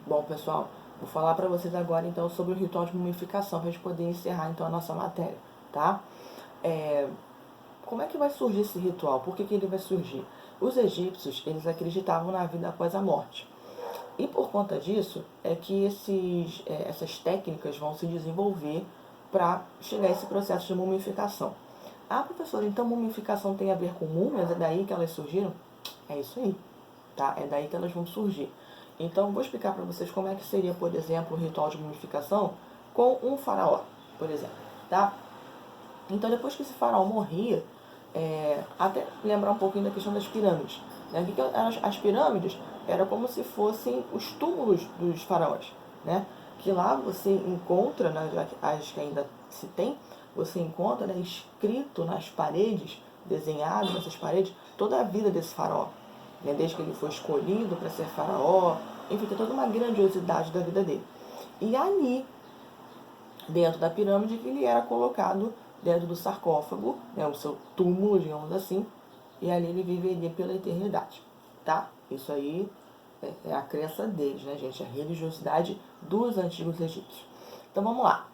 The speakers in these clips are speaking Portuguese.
Bom, pessoal, vou falar para vocês agora então sobre o ritual de mumificação, para a gente poder encerrar então a nossa matéria, tá? Como é que vai surgir esse ritual? Por que ele vai surgir? Os egípcios, eles acreditavam na vida após a morte. E por conta disso, é que essas técnicas vão se desenvolver para chegar a esse processo de mumificação. Ah, professora, então mumificação tem a ver com múmias? É daí que elas surgiram? É isso aí, tá? É daí que elas vão surgir. Então, vou explicar para vocês como é que seria, por exemplo, o ritual de mumificação com um faraó, por exemplo, tá? Então, depois que esse faraó morria, até lembrar um pouquinho da questão das pirâmides. Né? O que eram as pirâmides? Era como se fossem os túmulos dos faraós, né? Que lá você encontra, né, as que ainda se tem, você encontra, né, escrito nas paredes, desenhado nessas paredes, toda a vida desse faraó. Né? Desde que ele foi escolhido para ser faraó, enfim, tem toda uma grandiosidade da vida dele. E ali, dentro da pirâmide, que ele era colocado dentro do sarcófago, né, o seu túmulo, digamos assim, e ali ele viveria pela eternidade, tá? Isso aí é a crença deles, né, gente? A religiosidade dos antigos egípcios. Então vamos lá.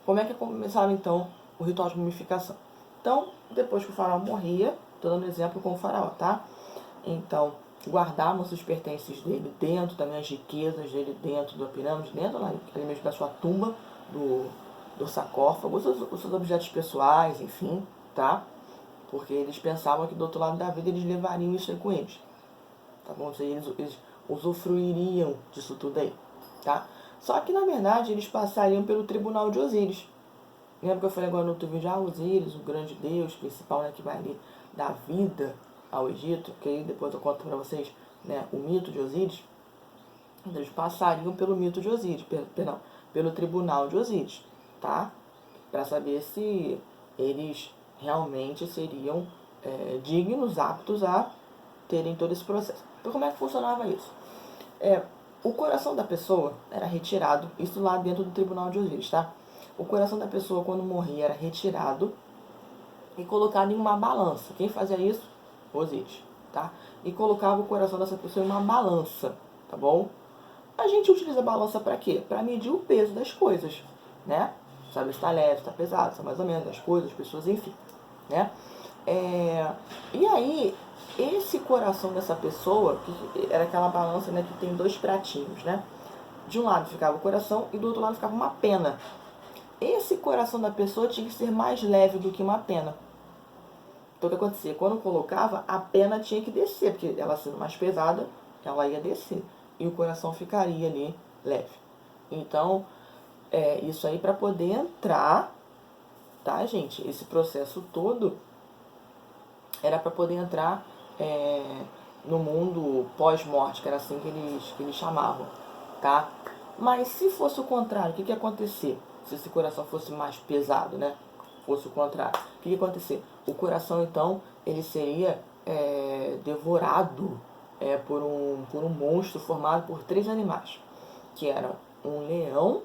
Como é que começava então o ritual de mumificação? Então, depois que o faraó morria, estou dando exemplo com o faraó, tá? Então, guardavam os pertences dele dentro, também as riquezas dele dentro da pirâmide, dentro lá, ali mesmo da sua tumba, do sarcófago, os seus objetos pessoais, enfim, tá? Porque eles pensavam que do outro lado da vida eles levariam isso aí com eles, tá bom? Eles usufruiriam disso tudo aí, tá? Só que, na verdade, eles passariam pelo tribunal de Osíris. Lembra que eu falei agora no outro vídeo, Osíris, o grande deus principal, né, que vai ali dar vida ao Egito, que aí depois eu conto pra vocês, né, o mito de Osíris. Então, eles passariam pelo mito de Osíris, perdão, pelo tribunal de Osíris, tá? Para saber se eles realmente seriam dignos, aptos a terem todo esse processo. Então, como é que funcionava isso? O coração da pessoa era retirado, isso lá dentro do tribunal de Osíris, tá? O coração da pessoa, quando morria, era retirado e colocado em uma balança. Quem fazia isso? Osíris, tá? E colocava o coração dessa pessoa em uma balança, tá bom? A gente utiliza a balança para quê? Para medir o peso das coisas, né? Sabe se está leve, se está pesado, se tá mais ou menos, as coisas, as pessoas, enfim, né? E aí, esse coração dessa pessoa, que era aquela balança, né, que tem dois pratinhos, né? De um lado ficava o coração e do outro lado ficava uma pena. Esse coração da pessoa tinha que ser mais leve do que uma pena. Então o que acontecia? Quando colocava, a pena tinha que descer, porque ela sendo mais pesada, ela ia descer. E o coração ficaria ali leve. Então, isso aí para poder entrar, tá, gente? Esse processo todo era para poder entrar no mundo pós-morte, que era assim que eles chamavam, tá? Mas se fosse o contrário, o que ia acontecer? Se esse coração fosse mais pesado, né? Fosse o contrário. O que ia acontecer? O coração, então, ele seria devorado por um monstro formado por três animais, que eram um leão,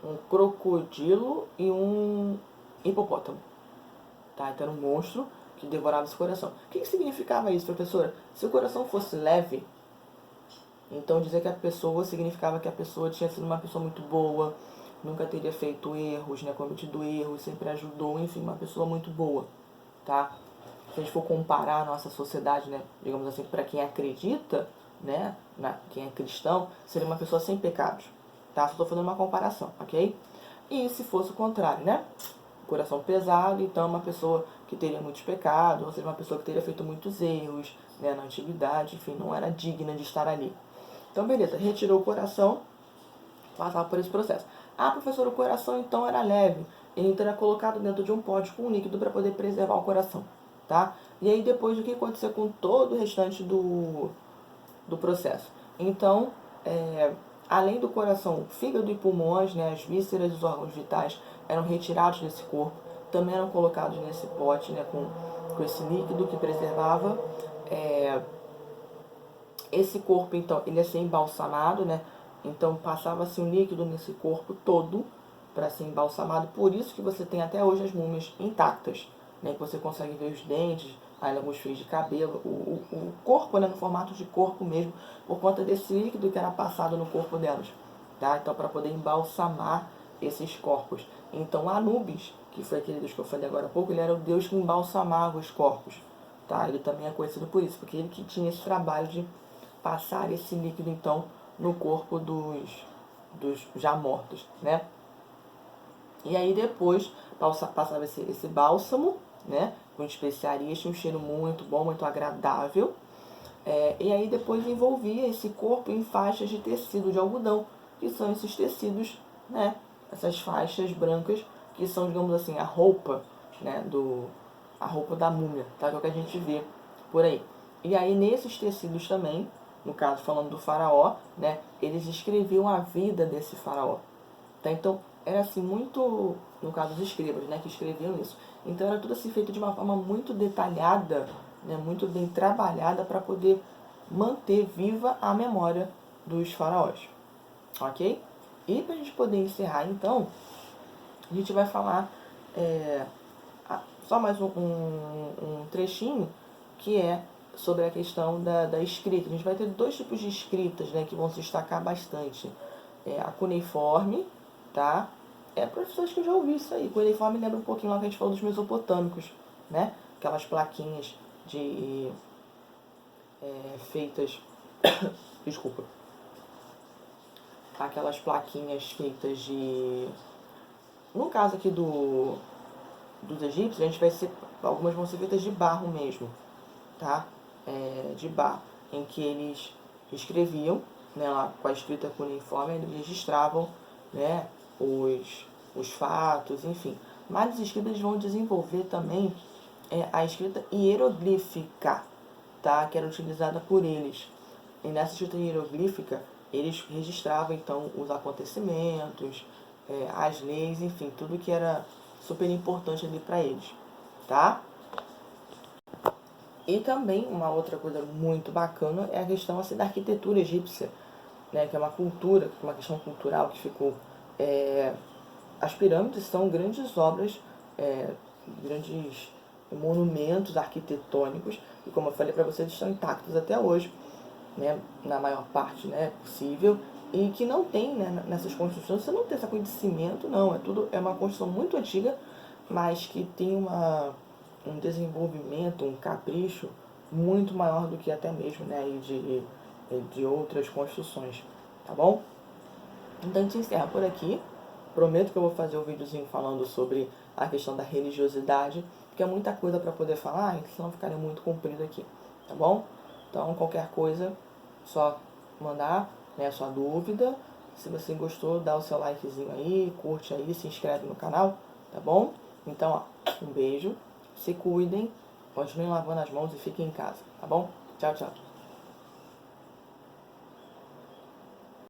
um crocodilo e um hipopótamo. Tá? Então era um monstro que devorava esse coração. O que significava isso, professora? Se o coração fosse leve, então dizer que a pessoa significava que a pessoa tinha sido uma pessoa muito boa, nunca teria feito erros, né, cometido erros, sempre ajudou, enfim, uma pessoa muito boa, tá? Se a gente for comparar a nossa sociedade, né, digamos assim, para quem acredita, né, quem é cristão, seria uma pessoa sem pecados, tá? Só estou fazendo uma comparação, ok? E se fosse o contrário, né? Coração pesado, então uma pessoa que teria muitos pecados, ou seja, uma pessoa que teria feito muitos erros, né, na antiguidade, enfim, não era digna de estar ali. Então, beleza, retirou o coração, passava por esse processo. Ah, professor, o coração então era leve. Ele então era colocado dentro de um pote com líquido para poder preservar o coração, tá? E aí depois o que aconteceu com todo o restante do processo? Então, além do coração, fígado e pulmões, né, as vísceras e os órgãos vitais eram retirados desse corpo, também eram colocados nesse pote, né, com esse líquido que preservava. Esse corpo, então, ele ia ser embalsamado, né? Então passava-se um líquido nesse corpo todo para ser embalsamado. Por isso que você tem até hoje as múmias intactas, né? Que você consegue ver os dentes, ainda alguns fios de cabelo, o corpo, né, no formato de corpo mesmo, por conta desse líquido que era passado no corpo delas, tá? Então, para poder embalsamar esses corpos. Então, Anubis, que foi aquele deus que eu falei agora há pouco, ele era o deus que embalsamava os corpos, tá? Ele também é conhecido por isso, porque ele que tinha esse trabalho de passar esse líquido, então, no corpo dos já mortos, né? E aí depois passava esse bálsamo, né? Com especiarias, tinha um cheiro muito bom, muito agradável. E aí depois envolvia esse corpo em faixas de tecido de algodão, que são esses tecidos, né? Essas faixas brancas, que são, digamos assim, a roupa, né? A roupa da múmia, tá? Que é o que a gente vê por aí. E aí nesses tecidos também, no caso falando do faraó, né? Eles escreviam a vida desse faraó. Tá? Então, era assim, muito, no caso dos escribas, né, que escreviam isso. Então, era tudo assim feito de uma forma muito detalhada, né, muito bem trabalhada para poder manter viva a memória dos faraós. Ok? E para a gente poder encerrar, então, a gente vai falar só mais um trechinho, que é sobre a questão da escrita. A gente vai ter dois tipos de escritas, né, que vão se destacar bastante. A cuneiforme, tá? Para as pessoas que eu já ouvi isso aí. Cuneiforme lembra um pouquinho lá que a gente falou dos mesopotâmicos, né? Aquelas plaquinhas de feitas... Desculpa. Aquelas plaquinhas feitas de... No caso aqui dos egípcios, a gente vai ser... Algumas vão ser feitas de barro mesmo, tá? De barro, em que eles escreviam, né, lá com a escrita cuneiforme, eles registravam, né, os fatos, enfim. Mas os escribas vão desenvolver também a escrita hieroglífica, tá, que era utilizada por eles. E nessa escrita hieroglífica, eles registravam, então, os acontecimentos, as leis, enfim, tudo que era super importante ali para eles, tá? E também uma outra coisa muito bacana é a questão assim, da arquitetura egípcia, né, que é uma cultura, uma questão cultural que ficou. As pirâmides são grandes obras, grandes monumentos arquitetônicos, e como eu falei para vocês, estão intactos até hoje, né, na maior parte, né, possível, e que não tem, né, nessas construções, você não tem esse conhecimento, não, é uma construção muito antiga, mas que tem um desenvolvimento, um capricho muito maior do que até mesmo, né, de outras construções, tá bom? Então a gente encerra por aqui. Prometo que eu vou fazer um videozinho falando sobre a questão da religiosidade, porque é muita coisa para poder falar, senão ficaria muito comprido aqui, tá bom? Então qualquer coisa, só mandar, né, a sua dúvida. Se você gostou, dá o seu likezinho aí, curte aí, se inscreve no canal, tá bom? Então, ó, um beijo, se cuidem, continuem lavando as mãos e fiquem em casa, tá bom? Tchau, tchau.